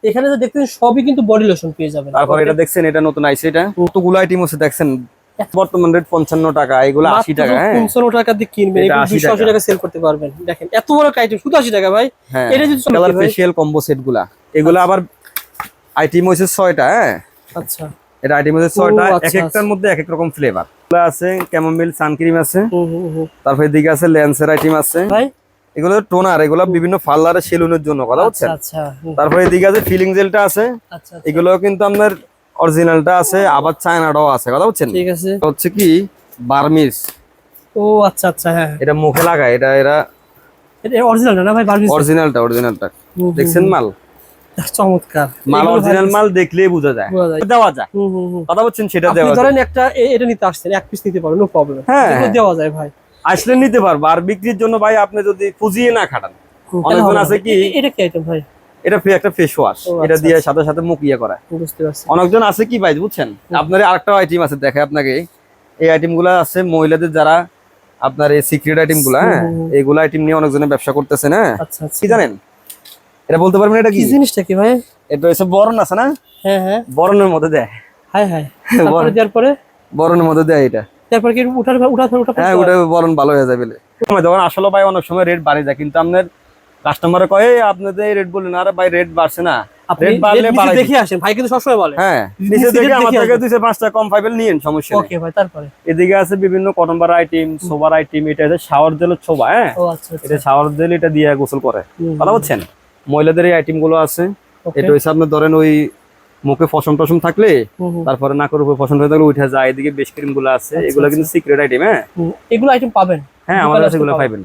এখানে যে দেখতেন সবই কিন্তু বডি লোশন পেয়ে যাবেন। তারপর এটা দেখছেন, এটা নতুন আইছে, এটা কতগুলো আইটেম আছে দেখছেন। বর্তমান রেট 55 টাকা, এগুলো 80 টাকা। হ্যাঁ 55 টাকা দিয়ে কিনবেন, এটা এগুলো 80 280 টাকা সেল করতে পারবেন। দেখেন এত বড় আইটেম শুধু 80 টাকা ভাই। হ্যাঁ এটা যদি কালার ফেশিয়াল কম্বো সেট গুলা, এগুলো আবার আইটেম হইছে 6টা। হ্যাঁ আচ্ছা, এটা আইটেম হচ্ছে 6টা, আচ্ছা, এক একটার মধ্যে এক এক রকম ফ্লেভার আছে। ক্যামোমিল সানক্রিম আছে, হুম। তারপর এদিকে আছে লেন্সের আইটেম আছে ভাই এগুলো টোনার, এগুলো বিভিন্ন পার্লারে সেলুনের জন্য কথা হচ্ছে। আচ্ছা তারপর এদিকে আছে ফিলিং জেলটা আছে, আচ্ছা, এগুলো কিন্তু আপনার অরিজিনালটা আছে, আবার চায়নাটাও আছে কথা হচ্ছে। ঠিক আছে। হচ্ছে কি বার্মিস, ও আচ্ছা হ্যাঁ, এটা মুখে লাগায়, এটা এরা এটা অরিজিনালটা না ভাই? অরিজিনালটা দেখছেন মাল, চমৎকার মাল অরিজিনাল মাল দেখলেই বোঝা যায়, দেওয়া যায় কথা বলছেন সেটা দেওয়া যায়। ধরেন একটা এটা নিতে আসছেন, এক পিস নিতে পারো, নো প্রবলেম, হ্যাঁ দেওয়া যায় ভাই, আসলে নিতে পারবো। আর বিক্রির জন্য ভাই আপনি যদি খুঁজিয়ে না খাটান, অনেকজন আছে কি এটা কি আইটেম ভাই? এটা একটা ফেস ওয়াশ, এটা দিয়ে সাথে সাথে মুখ ইয়ে করা। বুঝতে পারছি। অনেকজন আছে কি ভাই বুঝছেন, আপনার আরেকটা আইটেম আছে দেখে আপনাকে, এই আইটেম গুলা আছে মহিলাদের যারা আপনার এই সিক্রেট আইটেম গুলা, হ্যাঁ এইগুলা আইটেম নিয়ে অনেকজনে ব্যবসা করতেছে না। আচ্ছা কি জানেন এটা বলতে পারবেন এটা কি জিনিসটা কি ভাই? এটা হচ্ছে বরণ আছে না, হ্যাঁ বরণের মধ্যে দেয়। হাই তারপরে দেওয়ার পরে বরণের মধ্যে দেয় এটা, তারপর কি উঠার হ্যাঁ ওটা বরণ ভালো হয়ে যাবে। যখন আসলে ভাই অনেক সময় রেট বাড়ে যায়, কিন্তু আপনার কাস্টমারে কয় আপনাদের রেট বললেন, আরে ভাই রেট বাড়ছে না, রেট বাড়লে দেখে আসেন ভাই, কিন্তু সবসময় বলে হ্যাঁ নিচে থেকে আমার থেকে 2-5 টাকা কম পাইবেন নিয়েন, সমস্যা নেই। ওকে ভাই। তারপরে এদিকে আছে বিভিন্ন কটন বার আইটেম, সোবার আইটেম, এটা আছে শাওয়ার জেলের ছোবা। হ্যাঁ ও আচ্ছা, এটা শাওয়ার জেল, এটা দিয়ে গোসল করে কথা বলছেন। মহিলাদের এই আইটেম গুলো আছে, এটা হচ্ছে আপনি ধরেন ওই মুখে ফসম টসম থাকলে, তারপরে নাকের উপর ফসম থাকলে উঠে যায়। এদিকে বেশ ক্রিম গুলো আছে, এগুলো কিন্তু সিক্রেট আইটেম। হ্যাঁ এগুলো আইটেম পাবেন, হ্যাঁ আমাদের কাছে এগুলো পাবেন।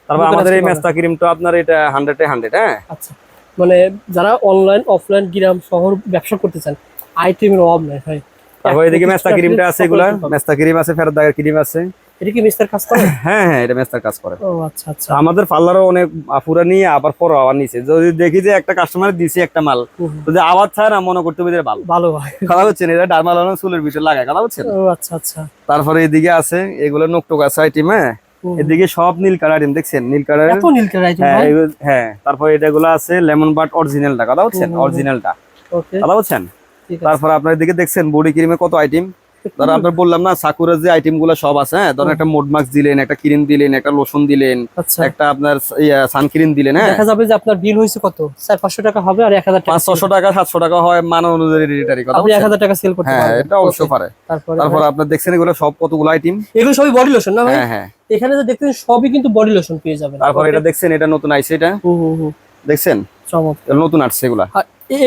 তারপর আমাদের এই মেস্তা ক্রিমটা আপনার এটা 100 এ 100। হ্যাঁ আচ্ছা, মানে যারা অনলাইন অফলাইন গ্রাম শহর ব্যবসা করতে চান, আইটেমের অভাব নাই ভাই। তারপর এদিকে মেস্তা ক্রিমটা আছে, এগুলা মেস্তা ক্রিম আছে, ফেরত দাগের ক্রিম আছে। এটা কি মিস্টার কাজ করে? হ্যাঁ এটা মেস্তার কাজ করে। ও আচ্ছা। আমাদের পার্লারও অনেক আপুরা নিয়ে আবার পর আবার নিচে, যদি দেখি যে একটা কাস্টমার দিছে একটা মাল, যদি আবার চায় না মনে করতে হবে ভালো ভাই কথা হচ্ছেন, এটা ডারমাল চুলের ভিতরে লাগায় কথা হচ্ছেন। ও আচ্ছা। তারপরে এদিকে আছে এগুলো নোকটোক আছে আইটেম। হ্যাঁ এদিকে সব নীল কালার আইটেম দেখছেন, নীল কালার, এত নীল কালার আইটেম ভাই। হ্যাঁ তারপরে এটাগুলো আছে লেমন বাট অরিজিনালটা কথা হচ্ছেন, অরিজিনালটা কথা হচ্ছেন। তারপর আপনার এদিকে দেখছেন বডি ক্রিমে কত আইটেম, ধর আপনার বললাম না সাকুরার যে আইটেম গুলো সব আছে। হ্যাঁ ধরেন একটা মোড মাস্ক দিলেন, একটা ক্রিম দিলেন, একটা লোশন দিলেন, একটা আপনার সানক্রিম দিলেন। হ্যাঁ দেখা যাবে যে আপনার বিল হয়েছে কত, 400-500 টাকা হবে, আর 1000 টাকা 500 টাকা 700 টাকা হয় মান অনুযায়ী রেটারি কথা। আপনি 1000 টাকা সেল করতে পারবেন। হ্যাঁ এটা অবশ্যই পারে। তারপর আপনার দেখছেন এগুলো সব কতগুলো আইটেম, এগুলো সবই বডি লোশন না ভাই? হ্যাঁ এখানে যে দেখতেন সবই কিন্তু বডি লোশন পেয়ে যাবেন। তারপর এটা দেখছেন, এটা নতুন আইছে, এটা দেখছেন চমৎকার নতুন আসছে এগুলা।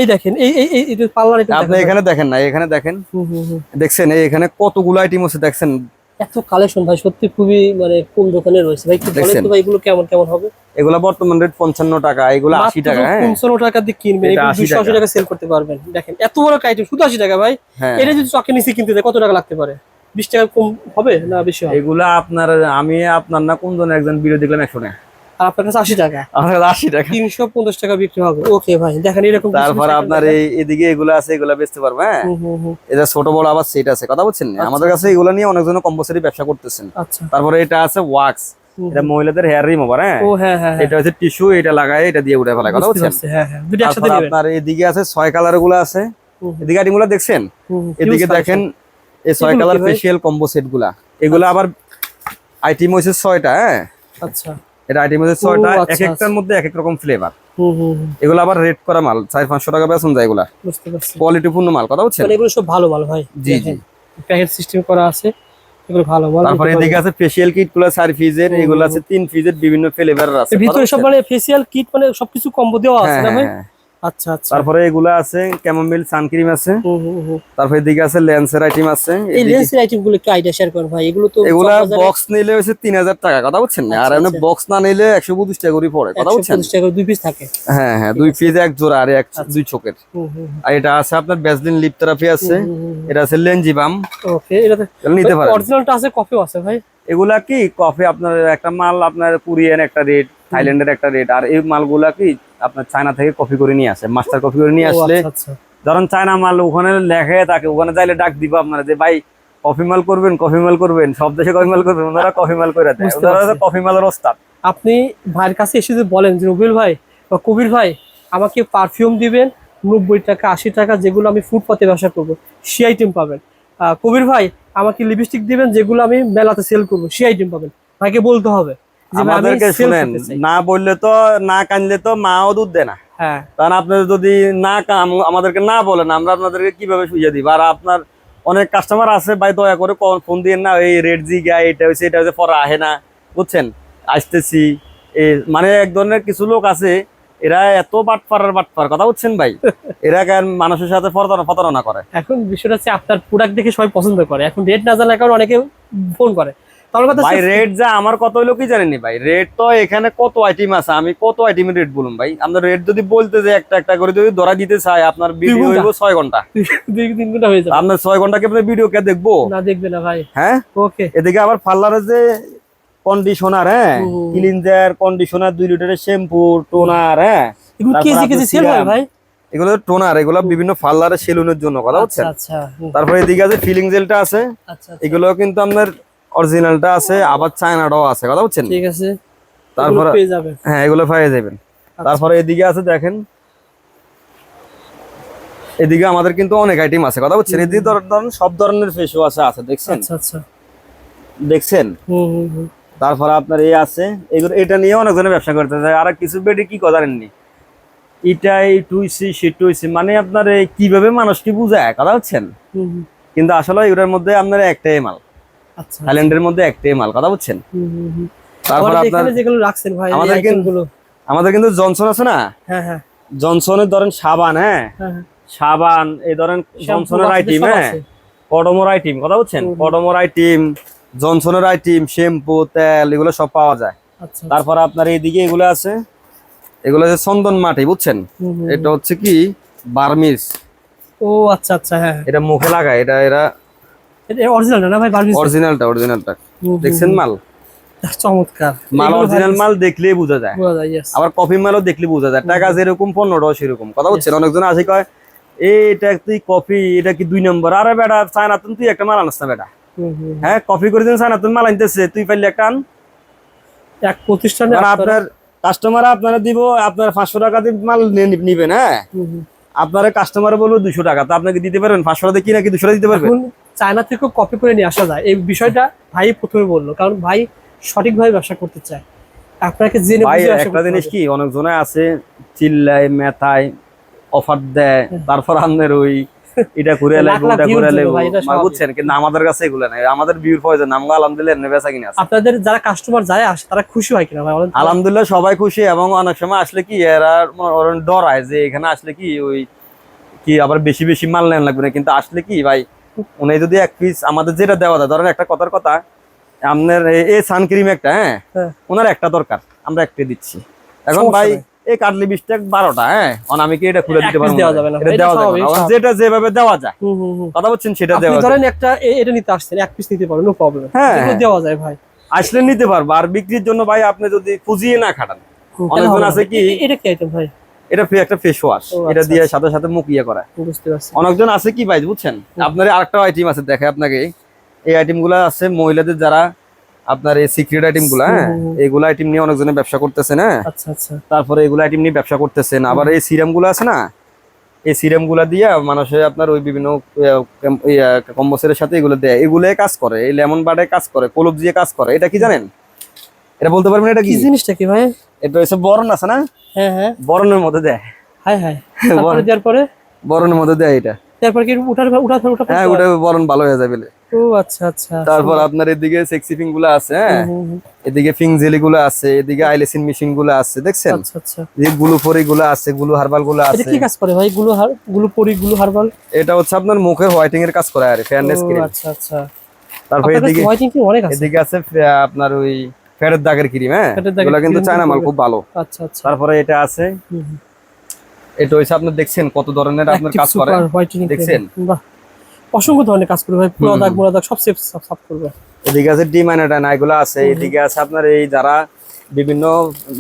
এই দেখেন এই পার্লার এটা আপনি এখানে দেখেন না, এখানে দেখেন, দেখছেন এখানে কতগুলো আইটেম আছে দেখছেন। এত কালেকশন ভাই, সত্যি খুবই মানে কোন দোকানে রয়েছে ভাই, একটু বলেন তো ভাই এগুলো কেমন হবে? এগুলা বর্তমান রেট 55 টাকা, এগুলো 80 টাকা। হ্যাঁ 55 টাকা দিয়ে কিনবেন, এগুলো 280 টাকা সেল করতে পারবেন। দেখেন এত বড় আইটেম শুধু 80 টাকা ভাই। এটা যদি চকের নিচে কিনতে যায় কত টাকা লাগতে পারে? 20 টাকা কম হবে না বেশি হবে? এগুলা আপনার আমি আপনার না কোন জন একজন ভিডিও দেখলাম 100 টাকা, আর আপনার কাছে 80 টাকা, আমার 80 টাকা, 350 টাকা বিক্রি হবে। ওকে ভাই দেখেন এরকম। তারপর আপনার এদিকে এগুলা আছে, এগুলা বেচতে পারবো। হ্যাঁ এটা ছোট বড় আবার সেট আছে কথা বলছেন। আমাদের কাছে এগুলা নিয়ে অনেকজন কম্পালসারি ব্যবসা করতেছেন। আচ্ছা তারপরে এটা আছে ওয়াক্স, এটা মহিলাদের হেয়ার রিমুভার। হ্যাঁ এটা হচ্ছে টিস্যু, এটা লাগায় এটা দিয়ে উঠে ফেলা কথা বলছেন। হ্যাঁ দুটো একসাথে নেবেন। আপনার এদিকে আছে 6 কালার গুলো আছে, এদিকে আইটেম গুলো দেখছেন। এদিকে দেখেন এই 6 কালার ফেশিয়াল কম্বো সেট গুলা, এগুলা আবার আইটেম হইছে 6টা। হ্যাঁ আচ্ছা এটা আইটেম হচ্ছে 6টা, এক একটার মধ্যে এক এক রকম ফ্লেভার। এগুলো আবার রেট করা মাল, 400-500 টাকা বেচন যায় এগুলা, বুঝতে পারছি, কোয়ালিটিপূর্ণ মাল কথা বলছেন। মানে এগুলো সব ভালো ভাই। জি প্যাকেট সিস্টেম করা আছে, এগুলো ভালো মাল। তারপর এদিকে আছে ফেশিয়াল কিট গুলো 4 পিসের, এগুলো আছে 3 পিসের, বিভিন্ন ফ্লেভারের আছে ভিতরে সব, মানে ফেশিয়াল কিট মানে সবকিছু কম্বো দেওয়া আছে না ভাই? আচ্ছা তারপরে এগুলো আছে ক্যামোমিল সানক্রিম আছে, তারপর এদিকে আছে লেন্সের আইটেম আছে। এই লেন্সের আইটেম গুলো কি আইডিয়া শেয়ার করেন ভাই? এগুলো তো এগুলা বক্স নিলে হচ্ছে 3000 টাকা কথা বলছেন, আর এমনি বক্স না নিলে 125 টাকা করে পড়ে কথা বলছেন। 125 টাকা 2 পিস থাকে। হ্যাঁ 2 পিস, এক জোড়া আর এক 2 চোখের। আর এটা আছে আপনার ভ্যাসলিন লিপ থেরাপি আছে, এটা আছে লেনজিবাম। ওকে এটাতে নিতে পারেন। অরিজিনালটা আছে, কফিও আছে ভাই। এগুলা কি কফি আপনার একটা মাল আপনার কোরিয়ান একটা রেট, থাইল্যান্ডের একটা রেট, আর এই মালগুলা কি আপনার চায়না থেকে কপি করে নিয়ে আসে, মাস্টার কপি করে নিয়ে আসলে ধরেন চায়না মাল ওখানে লেখে থাকে, ওখানে যাইলে ডাক দিব আপনারা যে ভাই কফি মাল করবেন, সব দেশে কফি মাল করবেন, ওনারা কফি মাল করে দেয়, ওনারা কফি মালের ওস্তাদ। আপনি ভাইয়ের কাছে এসে যদি বলেন যে রবিউল ভাই বা কবির ভাই আমাকে পারফিউম দিবেন, 90 টাকা 80 টাকা, যেগুলো আমি ফুটপাতে ব্যবসা করবো সেই আইটেম পাবেন। কবির ভাই আমাকে লিপস্টিক দিবেন যেগুলো আমি মেলাতে সেল করবো সেই আইটেম পাবেন, ভাইকে বলতে হবে যে ভাই আমি আমাদেরকে সেল শুনেন, করতে চাই। না বললে তো, না কানলে তো মাও দুধ দেয় না। হ্যাঁ কারণ আপনি যদি আমাদেরকে না বলেন, আমরা আপনাদেরকে কিভাবে সুইয়া দিব? আর আপনার অনেক কাস্টমার আছে ভাই, দয়া করে ফোন দিয়ে না এই রেড জিগা এটা হয়েছে এটা হয়েছে, পরে আহে না, বুঝছেন? আসতেছি মানে এক ধরনের কিছু লোক আছে, এরা এত বাটপার কথা, বুঝছেন ভাই? এরা কেন মানুষের সাথে প্রতারণা করে। এখন বিষয়টা হচ্ছে আপনার প্রোডাক্ট দেখে সবাই পছন্দ করে, এখন রেট না জানার কারণে অনেকে ফোন করে। তার কথা ভাই রেট যা আমার কত হইলো কি জানেনি ভাই? রেট তো এখানে কত আইটেম আছে, আমি কত আইটেমের রেট বলুন ভাই? আপনার রেট যদি বলতে যে একটা একটা করে যদি ধরা দিতে চাই, আপনার ভিডিও হইব 6 ঘন্টা, 2-3 ঘন্টা হয়ে যাবে। আপনার 6 ঘন্টা কি আপনার ভিডিও কে দেখবো? না দেখবে না ভাই। হ্যাঁ, ওকে। এদিকে আবার পার্লারে যে কন্ডিশনার, হ্যাঁ, ক্লিনজার, কন্ডিশনার, 2 লিটারের শ্যাম্পু, টোনার, হ্যাঁ, এগুলো তারপর কেজি আপনার কেজি সেল হয় সিরাম, ভাই? এগুলো টোনার, এগুলো বিভিন্ন পার্লারে সেলুনের জন্য, কথা আচ্ছা বুঝছেন? আচ্ছা তারপরে এদিকে আছে ফিলিং জেলটা আছে, আচ্ছা এগুলো কিন্তু আপনার অরিজিনালটা আছে, আবার চায়নাটাও আছে, কথা বুঝছেন? ঠিক আছে, তারপরে পেয়ে যাবেন। হ্যাঁ, এগুলো পেয়ে যাবেন। তারপরে এদিকে আছে দেখেন, এদিকে আমাদের কিন্তু অনেক আইটেম আছে, কথা বুঝছেন? এদিকে ধরেন সব ধরনের ফেস ওয়াশ আছে, দেখছেন? আচ্ছা আচ্ছা দেখছেন? তারপরে আপনার এই আছে, এগুলো এটা নিয়ে অনেকজনে ব্যবসা করতে চায়। আর কিছু বেডে কি কথা জানেননি, এটা একটু হইছে সেটু হইছে, মানে আপনার এই কিভাবে মানুষকে বুঝায়, কথা বুঝছেন? কিন্তু আসলে এগুলোর মধ্যে আপনার একটাই মাল, আচ্ছা থাইল্যান্ডের মধ্যে একটাই মাল, কথা বুঝছেন? তারপর আমাদের আপনার এখানে যেগুলো রাখছেন ভাই, আমাদের এই আইটেমগুলো। আমাদের কিন্তু জনসন আছে না, হ্যাঁ হ্যাঁ জনসনের ধরেন সাবান, হ্যাঁ, হ্যাঁ হ্যাঁ। সাবান, এই ধরেন জনসনের বাচ্চাদের আইটেম, সব হ্যাঁ, আছে। কডমোর আইটেম, কথা বুঝছেন? কডমোর আইটেম, জনসনের আইটেম, শ্যাম্পু, তেল, এগুলো সব পাওয়া যায়। আচ্ছা তারপর আপনার এইদিকে এগুলো আছে, এগুলো হচ্ছে চন্দন মাটি, বুঝছেন? এটা হচ্ছে কি বার্মিস। ও আচ্ছা আচ্ছা, হ্যাঁ এটা মুখে লাগায়, এটা এরা এটা অরিজিনাল না ভাই? বার্মিজ অরিজিনালটা দেখছেন? মাল চমৎকার, মাল অরিজিনাল মাল দেখলেই বোঝা যায়। বোঝা যায়, yes। আবার কফি মালও দেখলে বোঝা যায়, টাকা যেরকম পণ্যটাও সেরকম, কথা বুঝছেন? অনেকজন আসে কয় এটা তুই কফি, এটা কি 2 নম্বর? আরে বেটা, চায়না তুই একটা মাল আনস না বেটা, হ্যাঁ, কফি করে দিন, চায়না মাল আনতেছে, তুই পাইলে একটা আন। এক প্রতিষ্ঠানে আপনার কাস্টমার আপনারা দিব, আপনার 500 টাকা দিয়ে মাল নিবেন, হ্যাঁ, আপনার কাস্টমার বলবো 200 টাকা, তো আপনাকে দিতে পারবেন 500 টাকা কি নাকি 200 টাকা দিতে পারবেন? এখন চায়না থেকেও কপি করে নিয়ে আসা যায়, এই বিষয়টা ভাই প্রথমে বললো, কারণ ভাই সঠিকভাবে ব্যবসা করতে চায়, আপনাকে জেনে ভাই বুঝে ব্যবসা একটা করতে জিনিস হবে। কি, অনেকজনে আছে চিল্লায় মেথায় অফার দেয়, তারপর আপনার ওই এটা ঘুরে লাখ লাগবে লাখ ওটা views ঘুরে জন্য লাগবে, ভাই, এটা স্বাভাবিক। বুঝছেন? কিন্তু আমাদের কাছে এগুলো নাই, আমাদের ভিউর প্রয়োজন, আমরা আলহামদুলিল্লাহ এমনি বেচা কিনা আছে। আপনাদের যারা কাস্টমার যায় আসে তারা খুশি হয় কিনা ভাই বলেন তো? আলহামদুলিল্লাহ সবাই খুশি, এবং অনেক সময় আসলে কি এরা ডরায় যে এখানে আসলে কি ওই কি আবার বেশি বেশি মাল নেন লাগবে না, কিন্তু আসলে কি ভাই, উনি যদি এক পিস আমাদের যেটা দেওয়া যায়, ধরেন একটা কথার কথা, আপনার এই সানক্রিম একটা, হ্যাঁ, হ্যাঁ। ওনার একটা দরকার, আমরা একটা দিচ্ছি। এখন সমস্যা ভাই নাই। এই কাটলি 20 টাকা 12টা, হ্যাঁ, আমি কি এটা খুলে দিতে এক piece পারবো? দেওয়া যাবে না ভাই, এটা এটা দেওয়া যাবে স্বাভাবিক, না, স্বাভাবিক। যেটা যেভাবে দেওয়া যায়, কথা বলছেন, সেটা আপনি দেওয়া যায়। ধরেন একটা এটা নিতে আসছেন, এক পিস নিতে পারবেন, নো প্রবলেম, হ্যাঁ, এগুলো দেওয়া যায় ভাই। আসলে নিতে পারবো। আর বিক্রির জন্য ভাই আপনি যদি পুজিয়ে না খাটান, তাহলে অনেকজন হবে না আছে ভাই। কি এটা কি আইটেম ভাই? এটা একটা ফেস ওয়াশ, ও, এটা আচ্ছা, দিয়ে আচ্ছা। সাথে সাথে মুখ ইয়ে করা। বুঝতে পারছি। অনেকজন আছে কি ভাই, বুঝছেন? আপনার আরেকটা আইটেম আছে, দেখে আপনাকে এই আইটেম গুলা আছে মহিলাদের, যারা আপনার এই সিক্রেট আইটেম গুলা, হ্যাঁ, এইগুলা আইটেম নিয়ে অনেকজনে ব্যবসা করতেছে না। আচ্ছা আচ্ছা। তারপরে এগুলা আইটেম নিয়ে ব্যবসা করতেছেন। আবার এই সিরাম গুলা আছে না, এই সিরাম গুলা দিয়ে মানুষের আপনার ওই বিভিন্ন কম্বোসের সাথে এগুলো দেয়, এগুলোই কাজ করে, এই লেমন বাডে কাজ করে, কলব দিয়ে কাজ করে। এটা কি জানেন? এটা বলতে পারবেন এটা কি কি? জিনিসটা কি ভাই? এটা হচ্ছে বরণ আছে না, হ্যাঁ হ্যাঁ, বরণের মধ্যে দেয়, হাই হাই। তারপরে দেওয়ার পরে বরণের মধ্যে দেয় এটা, তারপর কি উঠার উঠা উঠা হ্যাঁ, ওটা বরণ ভালো হয়ে যাবে। ও আচ্ছা আচ্ছা। তারপর আপনার এদিকে সেক্সি পিং গুলো আছে, হ্যাঁ, এদিকে ফিং জেলি গুলো আছে, এদিকে আইলেসিন মেশিন গুলো আছে, দেখছেন? আচ্ছা আচ্ছা। এই গুলো ফরি গুলো আছে, গুলো হার্বাল গুলো এটা আছে। কি কাজ করে ভাই? গুলো পরি গুলো হার্বাল? এটা হচ্ছে আপনার মুখের হোয়াইটিং এর কাজ করে, আর ফেয়ারনেস ক্রিম। আচ্ছা আচ্ছা। তারপর আপনাদের এদিকে হোয়াইটিং কি অনেক আছে? এদিকে আছে আপনার ওই ফেরের দাগের ক্রিম, হ্যাঁ, ফেরের দাগের এগুলো কিন্তু cream চায়না মাল, করবে। খুব ভালো। আচ্ছা আচ্ছা। তারপরে এটা আছে, এটা হচ্ছে আপনি দেখছেন কত ধরনের আপনার কাজ করে, দেখছেন? বাহ, অসংখ্য ধরনের কাজ করবে ভাই, পুরো দাগ মোড়া দাগ সব সেফ সাফ করবে। এদিকে আছে ডি মাইনাটা না, এগুলো আছে। এদিকে আছে আপনার এই যারা বিভিন্ন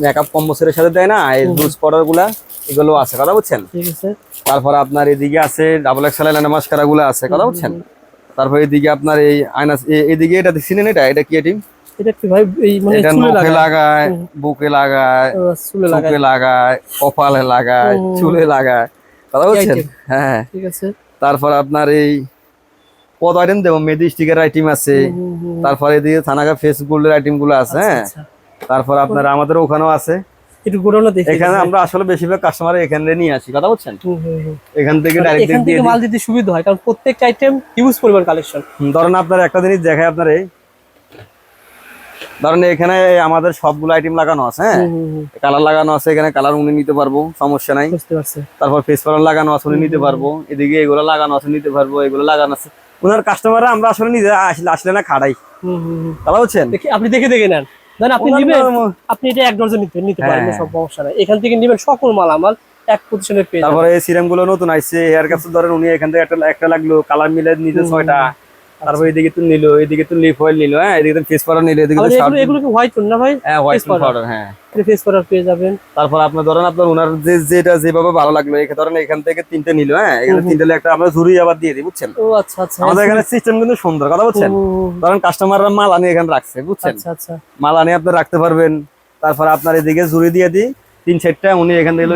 মেকআপ কম্বোসের সাথে দেয় না, এই জুস পাউডার গুলা, এগুলো আছে, কথা বুঝছেন? ঠিক আছে। তারপর আপনার এদিকে আছে ডাবল এক্সেল আইলাইনার মাস্কারা গুলো আছে, কথা বুঝছেন? তারপর এদিকে আপনার এই আয়না, এদিকে এটা দেখছিলেন, এটা কি এটি? এটা কি ভাই? এই মানে এটা চুলে নখে লাগায়? লাগায়, বুকে লাগায়, চুলে লাগায়, চোখে লাগায়, কপালে লাগায়, চুলে লাগায়, কথা বলছেন? item। হ্যাঁ, ঠিক আছে। তারপর আপনার এই কত আইটেম দেবো, মেহেদি স্টিকের আইটেম আছে, তারপরে এদিকে থানাকা ফেস গোল্ডের আইটেম গুলো আছে। আচ্ছা, হ্যাঁ, আচ্ছা। তারপর আপনার আমাদের ওখানেও আছে। একটু গোডাউনটা দেখে এখানে দিন। আমরা আসলে বেশিরভাগ কাস্টমার এখানে নিয়ে আসি, কথা বলছেন, হুম, হুম, হুম। এখান থেকে মানে ডাইরেক্ট এখান দিয়ে থেকে দিই। মাল দিতে সুবিধা হয় কারণ প্রত্যেকটা আইটেম হিউজ পরিমাণ কালেকশন। ধরেন আপনার একটা জিনিস দেখায়, আপনার এই ধরেন এখানে আমাদের সবগুলো আইটেম লাগানো আছে। হ্যাঁ, কালার লাগানো আছে, এখানে কালার উনি নিতে পারবো, সমস্যা নাই। বুঝতে পারছি। তারপর ফেস পাউডার লাগানো আছে, উনি নিতে পারবো। এদিকে এগুলো লাগানো আছে, নিতে পারবো। এগুলো লাগানো আছে, ওনার কাস্টমাররা আমরা আসলে নিজে আসলে না খাড়াই, কথা বলছেন। দেখি আপনি দেখে দেখে নেন, দেন আপনি ওনার নেবেন, নাম- আপনি এটা 1 ডজন নিতে পারেন, হ্যাঁ। সব সমস্যা নাই। এখান থেকে নেবেন সকল মাল আমার এক প্রতিষ্ঠানের পেয়ে যাবেন। তারপরে এই সিরাম গুলো নতুন আইছে, হেয়ার ক্যাপসুল ধরেন উনি এখান থেকে একটা লাগলো, কালার মিলে নিতে 6টা। তারপর এদিকে তো নিল, এদিকে তো লিপ অয়েল নিল, হ্যাঁ, এদিকে ফেস পাউডার নিল, এদিকে আবার এগুলো কি হোয়াইট টোন না ভাই? হ্যাঁ, হোয়াইট পাউডার। হ্যাঁ, ফেস পাউডার পেয়ে যাবেন। তারপর আপনার ধরেন আপনার ওনার যেটা যেভাবে ভালো লাগলো, ধরেন এখান থেকে 3টে নিল। হ্যাঁ, এখানে 3টে একটা আমরা ঝুরি আবার দিয়ে দিই, বুঝছেন। ও আচ্ছা আচ্ছা। আমাদের এখানে সিস্টেম কিন্তু সুন্দর, কথা বলছেন। ধরেন কাস্টমাররা মাল আনি এখানে রাখছে, বুঝছেন, আচ্ছা আচ্ছা। মাল আনি আপনি রাখতে পারবেন। তারপর আপনার এদিকে ঝুরি দিয়ে দিই 3-4টা, উনি এখান থেকে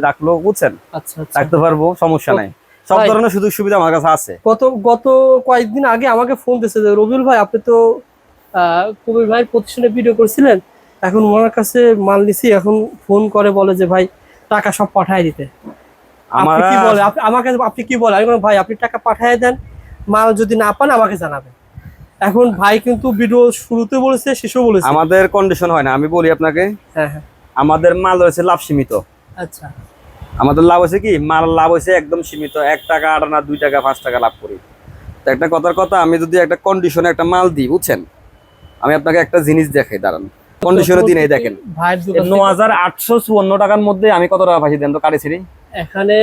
রাখলো, বুঝছেন, আচ্ছা আচ্ছা। রাখতে পারবো, সমস্যা নাই। সব ধরনের সুযোগ সুবিধা আমার কাছে আছে। গত কয়েকদিন আগে আমাকে ফোন দিয়েছে যে রবিউল ভাই আপনি তো কবির ভাই প্রতিষ্ঠানে ভিডিও করছিলেন, এখন ওনার কাছে মাল নিছি, এখন ফোন করে বলে যে ভাই টাকা সব পাঠায় দিতে। আপনি কি বলে আমাকে, আপনি কি বলে? আমি বললাম ভাই আপনি টাকা পাঠায় দেন, মাল যদি না পান আমাকে জানাবেন। এখন ভাই কিন্তু ভিডিও শুরুতে বলেছে, শেষেও বলেছে। আমাদের কন্ডিশন হয় না, আমি বলি আপনাকে। হ্যাঁ হ্যাঁ। আমাদের মাল হয়েছে লাভ সীমিত। আচ্ছা। আমাদের লাভ হয়েছে কি, মাল লাভ হয়েছে একদম সীমিত, 1 টাকা আর না 2 টাকা 5 টাকা লাভ করি। তো একটা কথার কথা, আমি যদি একটা কন্ডিশনে একটা মাল দিই, বুঝছেন, আমি আপনাকে একটা জিনিস দেখাই, দাঁড়ান, কন্ডিশনে দিন, এই দেখেন 9,854 টাকার মধ্যে আমি কত টাকা পাইছি দেন তো কাটেছিলি। এখানে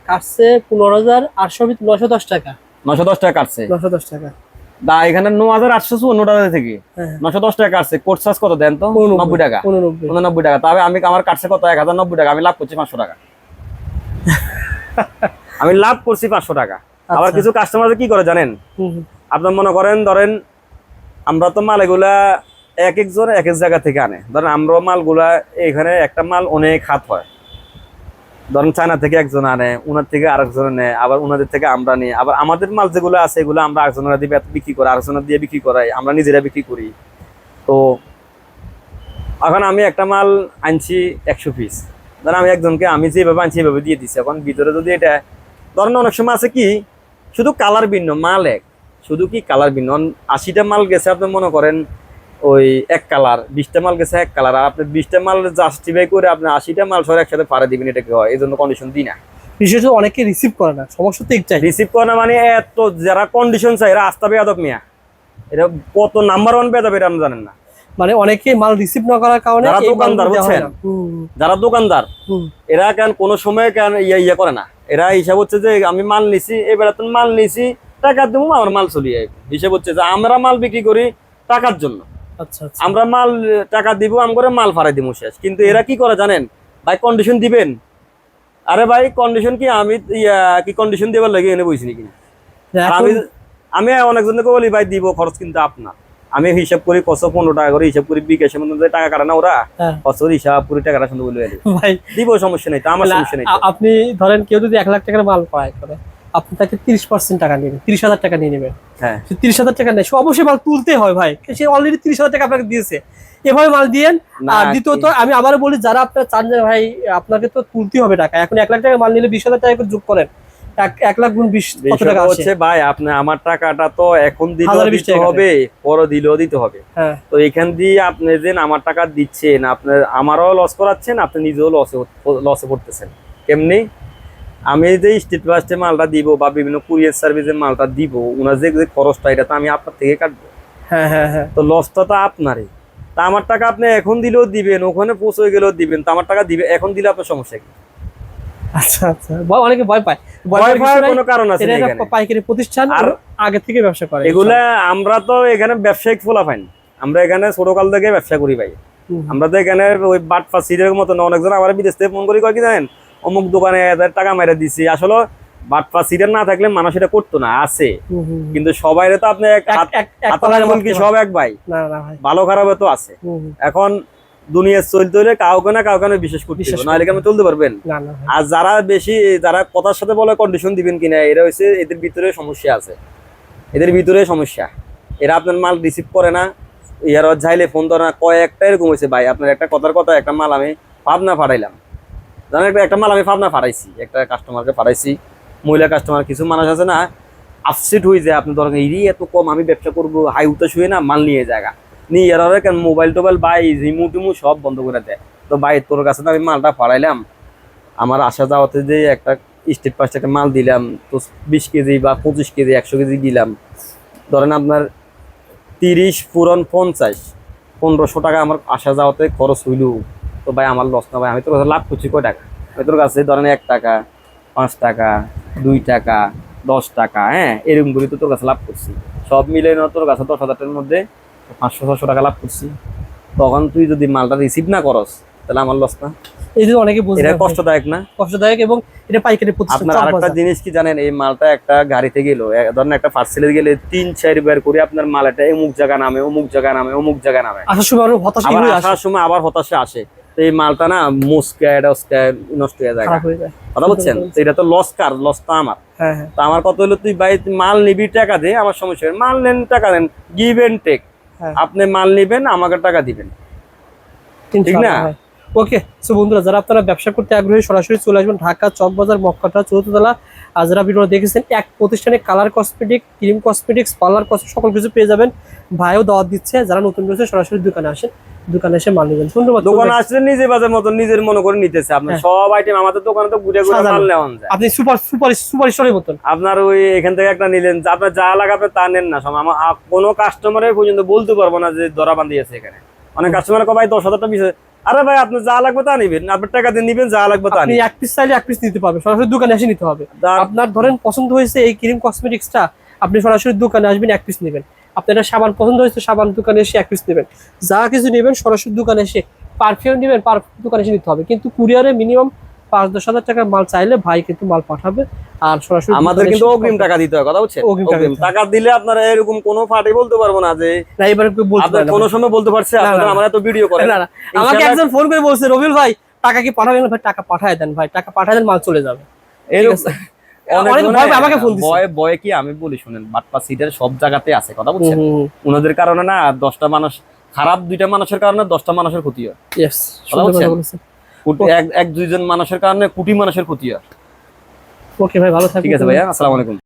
কাটছে 15,800 টাকা। 910 টাকা কাটছে। 910 টাকা। দা এখানে 9,854 টাকা থেকে 910 টাকা কাটছে। কোর্ট চার্জ কত দেন তো? 90 টাকা, 89 টাকা। তবে আমি আমার কাটছে কত? 1090 টাকা। আমি লাভ করছি 500 টাকা। আমি লাভ করছি 500 টাকা। আবার কিছু কাস্টমার কি করে জানেন, আপনার মনে করেন ধরেন আমরা তো মাল এগুলা এক একজন এক এক জায়গা থেকে আনে। ধরেন আমরা মালগুলা এখানে একটা মাল অনেক হাত হয়, ধরেন চায়না থেকে একজন আনে, উনার থেকে আরেকজন নেয়, আবার উনাদের থেকে আমরা নিই, আবার আমাদের মাল যেগুলো আছে এগুলো আমরা আরেকজনেরা দিয়ে বিক্রি করি, আরেকজনের দিয়ে বিক্রি করাই, আমরা নিজেরা বিক্রি করি। তো এখন আমি একটা মাল আনছি 100 পিস, ধরেন আমি একজনকে আমি যেভাবে আনছি এভাবে দিয়ে দিচ্ছি। এখন ভিতরে যদি এটা ধরেন অনেক সময় আছে কি শুধু কালার ভিন্ন, মাল এক, শুধু কি কালার ভিন্ন। 80টা মাল গেছে আপনি মনে করেন ওই এক কালার, 20টা মাল গেছে এক কালার, আর আপনি 20টা মাল জাস্টিফাই করে আপনি 80টা মাল সব একসাথে পাড়া দিবেন, এটা কি হয়? এই জন্য কন্ডিশন দিই না। বিশেষ অনেকে রিসিভ করে না, সমস্যা তো একটাই, রিসিভ করে না। মানে এত যারা কন্ডিশন চাই এরা আস্থা বেয়াদব মিয়া, এটা কত নাম্বার 1 বেয়াদব এটা আপনি জানেন না। মানে অনেকে মাল রিসিভ না করার কারণে যারা দোকানদার, বুঝছেন, যারা দোকানদার এরা কেন কোনো সময় কেন ইয়া করে না, এরা হিসাব হচ্ছে যে আমি মাল নিছি, এবারে তো মাল নিছি টাকা দেবো, আমার মাল চলিয়ে যাবে। হিসাব হচ্ছে যে আমরা মাল বিক্রি করি টাকার জন্য, আচ্ছা আচ্ছা, আমরা মাল টাকা দিব, আমি করে মাল ফারাই দিব শেষ। কিন্তু এরা কি করে জানেন, ভাই কন্ডিশন দিবেন, আরে ভাই কন্ডিশন কি আমি কি কন্ডিশন দেবার লাগে এনে বইছি নাকি? আমি অনেকজনকে বলি ভাই দিব, খরচ কিন্তু আপনার। আমি হিসাব করি কত 15 টাকা করে হিসাব করি, বিকাশের মধ্যে টাকা কাটা না ওরা, কত হিসাব করে টাকাটা শুনতে বলবে ভাই দিব, সমস্যা নেই, আমার সমস্যা নেই। আপনি ধরেন কেউ যদি 1 লাখ টাকার মাল ক্রয় করে, আপনি তাকে 30% টাকা নেবেন, 30,000 টাকা নিয়ে নেবেন। হ্যাঁ, 30,000 টাকা নেই, সে অবশ্যই মাল তুলতে হয় ভাই, সে অলরেডি 30,000 টাকা আপনাকে দিয়েছে, এভাবে মাল দিয়েন। আর দ্বিতীয়ত আমি আবারও বলি, যারা আপনার চান যে ভাই আপনাকে তো তুলতে হবে টাকা, এখন 1 লাখ টাকা মাল নিলে 20,000 টাকা যোগ করেন, 1 লাখ গুণ 20 কত টাকা হচ্ছে ভাই? আপনি আমার টাকাটা তো এখন দিলেও দিতে হবে, পরে দিলেও দিতে হবে। তো এখান দিয়ে আপনি যে আমার টাকা দিচ্ছেন, আপনার আমারও লস করাচ্ছেন, আপনি নিজেও লসে পড়তেছেন। কেমনি? আমি যে স্ট্রিট বাসে মালটা দিব বা বিভিন্ন কুরিয়ার সার্ভিসের মালটা দিব, ওনার যে খরচটা এটা তো আমি আপনার থেকে কাটবো। হ্যাঁ হ্যাঁ হ্যাঁ, তো লসটা তো আপনারই। তা আমার টাকা আপনি এখন দিলেও দিবেন, ওখানে পৌঁছে গেলেও দিবেন, তো আমার টাকা দিবে এখন দিলে আপনার সমস্যা কি? আচ্ছা আচ্ছা, অনেকে ভয় পায়, ভয় পাওয়ার কোনো কারণ আছে না। এখানে পাইকারি প্রতিষ্ঠান আর আগে থেকে ব্যবসা করে এগুলা, আমরা তো এখানে ব্যবসায়িক ফলাফাইন, আমরা এখানে ছোটকাল থেকে ব্যবসা করি ভাই। আমরা তো এখানে ওই বাটপা সিটের মতো না, অনেকজন আমার বিদেশ থেকে ফোন করি কয় কি জানেন, অমুক দোকানে টাকা মেরে দিছি। আসলে বাটপা সিটের না থাকলে মানুষ এটা করতো না, আছে, কিন্তু সবাই তো আপনি সব এক ভাই, ভালো খারাপ তো আছে। এখন দুনিয়া চলতে হলে কাউকে না কাউকে না বিশ্বাস করতে হবে, নাহলে কেমন চলতে পারবেন? না না ভাই। আর যারা কথার সাথে বলে কন্ডিশন দিবেন কিনা, এরা হচ্ছে এদের ভিতরে সমস্যা আছে, এদের ভিতরে সমস্যা। এরা আপনার মাল রিসিভ করে না, ইয়ার যাইলে ফোন ধরে না। কয়েকটা এরকম হয়েছে ভাই, আপনার একটা কথার কথা, একটা মাল আমি পাবনা পাঠাইলাম, জানেন একটা মাল আমি পাবনা পাঠাইছি, একটা কাস্টমারকে পাঠাইছি, মহিলা কাস্টমার। কিছু মানুষ আছে না আপসেট হয়ে যায়, আপনি ধরেন এই এত কম আমি ব্যবসা করবো, হাই উতাস হয়ে না মাল নিয়ে জায়গা নিয়ে এরা কেন মোবাইল টোবাইল বাই রিমু টিমু সব বন্ধ করে দেয়। তো ভাই তোর কাছে তো আমি মালটা পাঠাইলাম, আমার আসা যাওয়াতে যে একটা স্টেট পাশে একটা মাল দিলাম, তো 20 কেজি বা 25 কেজি 100 কেজি দিলাম, ধরেন আপনার 30 পূরণ 50, 1500 টাকা আমার আসা যাওয়াতে খরচ হইল। তো ভাই আমার লস না ভাই, আমি তোর কাছে লাভ করছি কয় টাকা? আমি তোর কাছে ধরেন 1 টাকা, 5 টাকা, 2 টাকা, 10 টাকা, হ্যাঁ এরকম করে তো তোর কাছে লাভ করছি। সব মিলে না তোর কাছে 10,000 টাকার মধ্যে 500-600 টাকা লাভ করছি। তখন তুই যদি মালটা রিসিভ না করস, তাহলে আমার লস না? এই যে অনেকে বুঝে এটা না ভাই, কষ্টদায়ক না? কষ্টদায়ক, এবং এটা পাইকারি প্রতিষ্ঠান। আপনার আরেকটা জিনিস কি জানেন, এই মালটা একটা গাড়িতে গেল, ধরেন একটা পার্সেলে গেলে 3-4 বার করে আপনার মাল এটা অমুক জায়গা নামে, অমুক জায়গা নামে, অমুক জায়গা নামে, আসার সময় আরো হতাশা আবার হয়ে আসে, আসার সময় আবার হতাশা আসে। তো এই মালটা না মুসকা নষ্ট হয়ে যায়, খারাপ হয়ে যায়। কথা বলছেন? তো এটা তো লস কার? লস তো আমার। হ্যাঁ হ্যাঁ তো আমার কথা হলো, তুই ভাই তুই মাল নিবি, টাকা দে, আমার সমস্যা নেই। মাল নেন, টাকা দেন, গিভ এন্ড টেক। হ্যাঁ। আপনি মাল নিবেন, আমাকে টাকা দিবেন, ঠিক না? ওকে। সো বন্ধুরা, যারা আপনারা ব্যবসা করতে আগ্রহী সরাসরি চলে আসবেন ঢাকা চকবাজার মক্কাটা চৌদ্দতলা। আর যারা ভিডিও দেখেছেন, এক প্রতিষ্ঠানে colour cosmetic, cream cosmetics, parlour cosmetic সকল কিছু পেয়ে যাবেন। ভাইও দাওয়াত দিচ্ছে, যারা নতুন রয়েছে সরাসরি দোকানে আসেন, দোকানে এসে মাল নেবেন। ধন্যবাদ। দোকানে আসলে নিজে বাজার মতন নিজের মনে করে নিতেছে আপনার সব আইটেম। আমাদের দোকানে তো ঘুরে ঘুরে মাল নেওয়া যায়। আপনি সুপার সুপার সুপার স্টোরের মতন আপনার ওই এখান থেকে একটা নিলেন, আপনার যা লাগাবে তা নেন না। কোনো কাস্টমারের পর্যন্ত বলতে পারবো না যে ধরা বান্ধি আছে এখানে। অনেক কাস্টমার ভাই 10,000 টাকা বিষয়, আরে ভাই আপনি যা লাগবে তা নিবেন, আপনার টাকা দিয়ে নিবেন, যা লাগবে তা আপনি নিবেন। এক পিস চাইলে এক পিস নিতে পারবেন, সরাসরি দোকানে এসে নিতে হবে। আপনার ধরেন পছন্দ হয়েছে এই ক্রিম কসমেটিক্সটা, আপনি সরাসরি দোকানে আসবেন, এক পিস নেবেন। আপনার সাবান পছন্দ হয়েছে, সাবান দোকানে এসে এক পিস নেবেন। যা কিছু নেবেন সরাসরি দোকানে এসে, পারফিউম নেবেন পারফিউম দোকানে এসে নিতে হবে। কিন্তু কুরিয়ারে মিনিমাম 5-10 হাজার টাকার মাল চাইলে ভাই কিন্তু মাল পাঠাবে। আর সরাসরি আমাদের কিন্তু অগ্রিম টাকা দিতে হয়, কথা বলছেন? অগ্রিম টাকা দিলে আপনারা এরকম কোনো ফাটে বলতে পারবো না যে না, এবারে বলতে আপনার কোনো সময় বলতে পারছে আপনারা আমরা এত ভিডিও করেন। না না, আমাকে একজন ফোন করে বলছে, রবিউল ভাই টাকা কি পাঠাবেন? ভাই টাকা পাঠায় দেন, ভাই টাকা পাঠায় দেন, মাল চলে যাবে। এরকম অনেক ভয় আমাকে ফোন দিছে। ভয় কি আমি বলি শুনেন, বাটপা সিটের সব জায়গাতে আছে, কথা বলছেন? ওনাদের কারণে না 10টা মানুষ খারাপ, 2টা মানুষের কারণে 10টা মানুষের ক্ষতি হয়। ইয়েস, কথা বলছেন? এক 2জন মানুষের কারণে কোটি মানুষের ক্ষতি হয়। ওকে ভাই, ভালো থাকবেন। ঠিক আছে ভাইয়া, আসসালামু আলাইকুম।